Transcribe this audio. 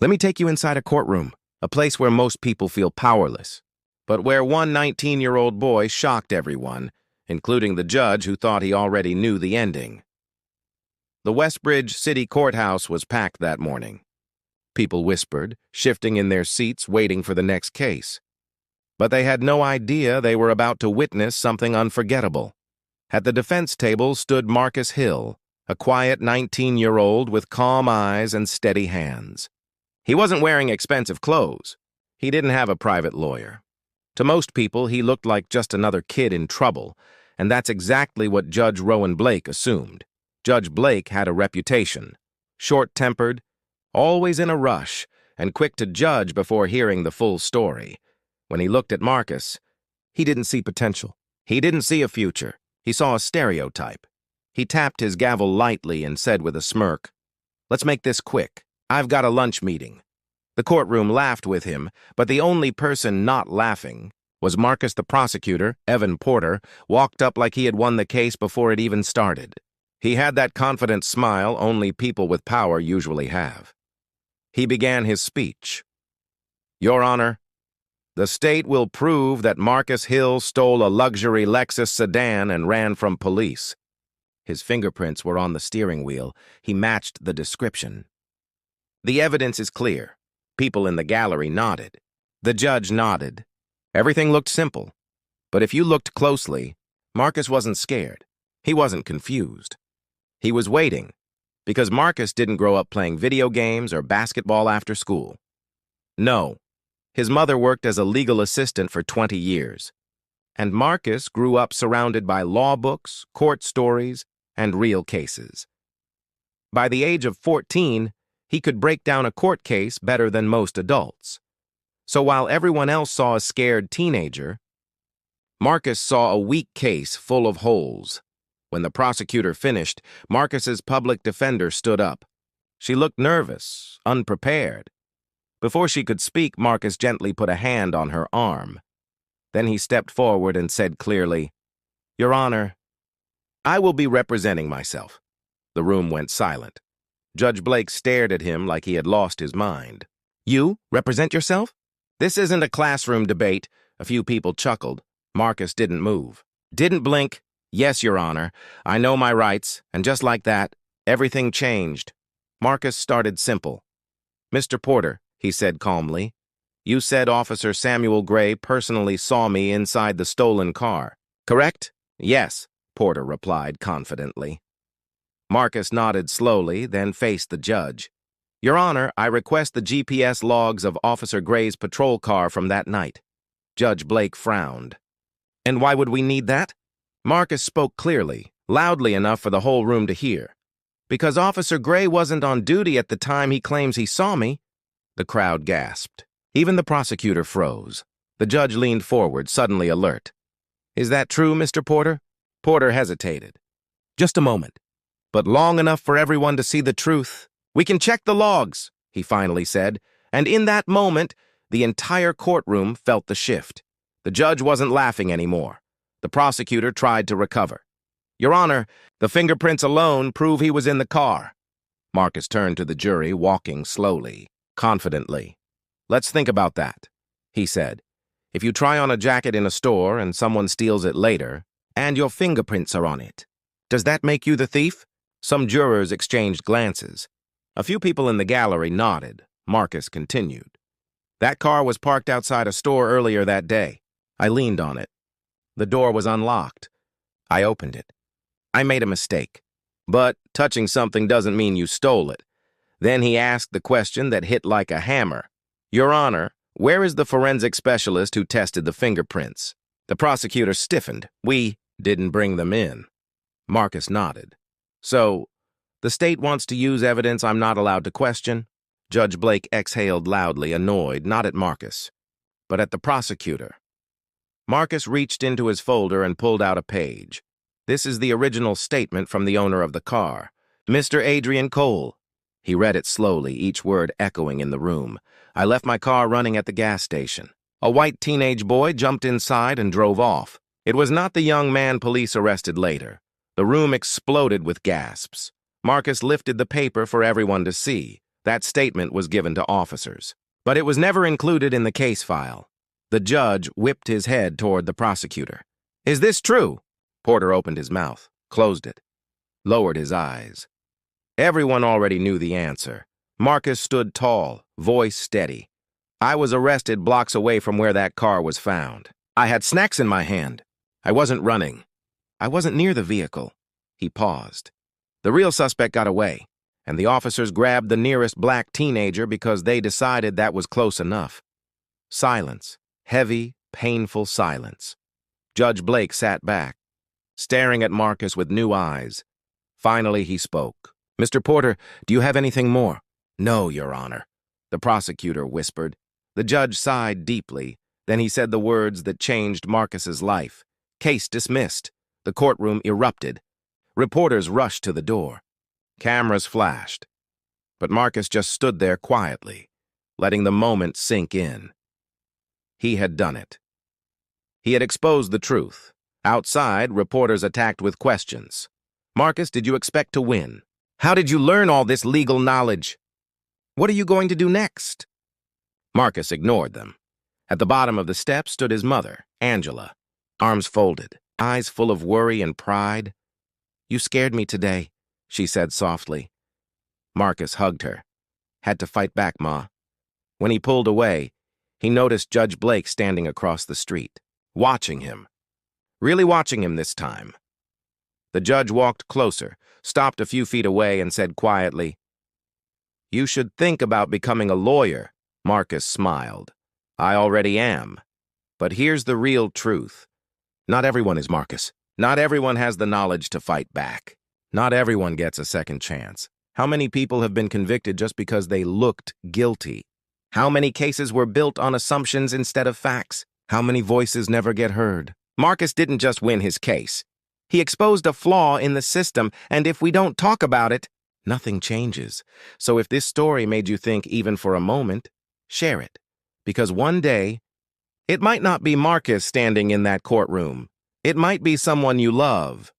Let me take you inside a courtroom, a place where most people feel powerless, but where one 19-year-old boy shocked everyone, including the judge who thought he already knew the ending. The Westbridge City Courthouse was packed that morning. People whispered, shifting in their seats, waiting for the next case. But they had no idea they were about to witness something unforgettable. At the defense table stood Marcus Hill, a quiet 19-year-old with calm eyes and steady hands. He wasn't wearing expensive clothes. He didn't have a private lawyer. To most people, he looked like just another kid in trouble, and that's exactly what Judge Rowan Blake assumed. Judge Blake had a reputation: short-tempered, always in a rush, and quick to judge before hearing the full story. When he looked at Marcus, he didn't see potential. He didn't see a future. He saw a stereotype. He tapped his gavel lightly and said with a smirk, "Let's make this quick. I've got a lunch meeting." The courtroom laughed with him, but the only person not laughing was Marcus. The prosecutor, Evan Porter, walked up like he had won the case before it even started. He had that confident smile only people with power usually have. He began his speech. "Your Honor, the state will prove that Marcus Hill stole a luxury Lexus sedan and ran from police." His fingerprints were on the steering wheel. He matched the description. "The evidence is clear." People in the gallery nodded. The judge nodded. Everything looked simple. But if you looked closely, Marcus wasn't scared. He wasn't confused. He was waiting, because Marcus didn't grow up playing video games or basketball after school. No, his mother worked as a legal assistant for 20 years. And Marcus grew up surrounded by law books, court stories, and real cases. By the age of 14, he could break down a court case better than most adults. So while everyone else saw a scared teenager, Marcus saw a weak case full of holes. When the prosecutor finished, Marcus's public defender stood up. She looked nervous, unprepared. Before she could speak, Marcus gently put a hand on her arm. Then he stepped forward and said clearly, "Your Honor, I will be representing myself." The room went silent. Judge Blake stared at him like he had lost his mind. "You represent yourself? This isn't a classroom debate." A few people chuckled. Marcus didn't move. Didn't blink. "Yes, Your Honor, I know my rights," and just like that, everything changed. Marcus started simple. "Mr. Porter," he said calmly, "you said Officer Samuel Gray personally saw me inside the stolen car, correct?" "Yes," Porter replied confidently. Marcus nodded slowly, then faced the judge. "Your Honor, I request the GPS logs of Officer Gray's patrol car from that night." Judge Blake frowned. "And why would we need that?" Marcus spoke clearly, loudly enough for the whole room to hear. "Because Officer Gray wasn't on duty at the time he claims he saw me." The crowd gasped. Even the prosecutor froze. The judge leaned forward, suddenly alert. "Is that true, Mr. Porter?" Porter hesitated. "Just a moment. But long enough for everyone to see the truth. We can check the logs," he finally said, and in that moment, the entire courtroom felt the shift. The judge wasn't laughing anymore. The prosecutor tried to recover. "Your Honor, the fingerprints alone prove he was in the car." Marcus turned to the jury, walking slowly, confidently. "Let's think about that," he said. "If you try on a jacket in a store and someone steals it later, and your fingerprints are on it, does that make you the thief?" Some jurors exchanged glances. A few people in the gallery nodded. Marcus continued. "That car was parked outside a store earlier that day. I leaned on it. The door was unlocked. I opened it. I made a mistake. But touching something doesn't mean you stole it." Then he asked the question that hit like a hammer. "Your Honor, where is the forensic specialist who tested the fingerprints?" The prosecutor stiffened. "We didn't bring them in." Marcus nodded. "So, the state wants to use evidence I'm not allowed to question?" Judge Blake exhaled loudly, annoyed, not at Marcus, but at the prosecutor. Marcus reached into his folder and pulled out a page. "This is the original statement from the owner of the car, Mr. Adrian Cole." He read it slowly, each word echoing in the room. "I left my car running at the gas station. A white teenage boy jumped inside and drove off. It was not the young man police arrested later. The room exploded with gasps. Marcus lifted the paper for everyone to see. That statement was given to officers, but it was never included in the case file. The judge whipped his head toward the prosecutor. "Is this true?" Porter opened his mouth, closed it, lowered his eyes. Everyone already knew the answer. Marcus stood tall, voice steady. "I was arrested blocks away from where that car was found. I had snacks in my hand. I wasn't running. I wasn't near the vehicle." He paused. "The real suspect got away, and the officers grabbed the nearest black teenager because they decided that was close enough." Silence. Heavy, painful silence. Judge Blake sat back, staring at Marcus with new eyes. Finally, he spoke. "Mr. Porter, do you have anything more?" "No, Your Honor," the prosecutor whispered. The judge sighed deeply. Then he said the words that changed Marcus's life. Case dismissed. The courtroom erupted. Reporters rushed to the door. Cameras flashed. But Marcus just stood there quietly, letting the moment sink in. He had done it. He had exposed the truth. Outside, reporters attacked with questions. "Marcus, did you expect to win? How did you learn all this legal knowledge? What are you going to do next?" Marcus ignored them. At the bottom of the steps stood his mother, Angela, arms folded, eyes full of worry and pride. "You scared me today," she said softly. Marcus hugged her. "Had to fight back, Ma." When he pulled away, he noticed Judge Blake standing across the street, watching him. Really watching him this time. The judge walked closer, stopped a few feet away, and said quietly, "You should think about becoming a lawyer." Marcus smiled. "I already am. But here's the real truth. Not everyone is Marcus. Not everyone has the knowledge to fight back. Not everyone gets a second chance. How many people have been convicted just because they looked guilty? How many cases were built on assumptions instead of facts? How many voices never get heard? Marcus didn't just win his case. He exposed a flaw in the system, and if we don't talk about it, nothing changes. So if this story made you think even for a moment, share it. Because one day, it might not be Marcus standing in that courtroom. It might be someone you love,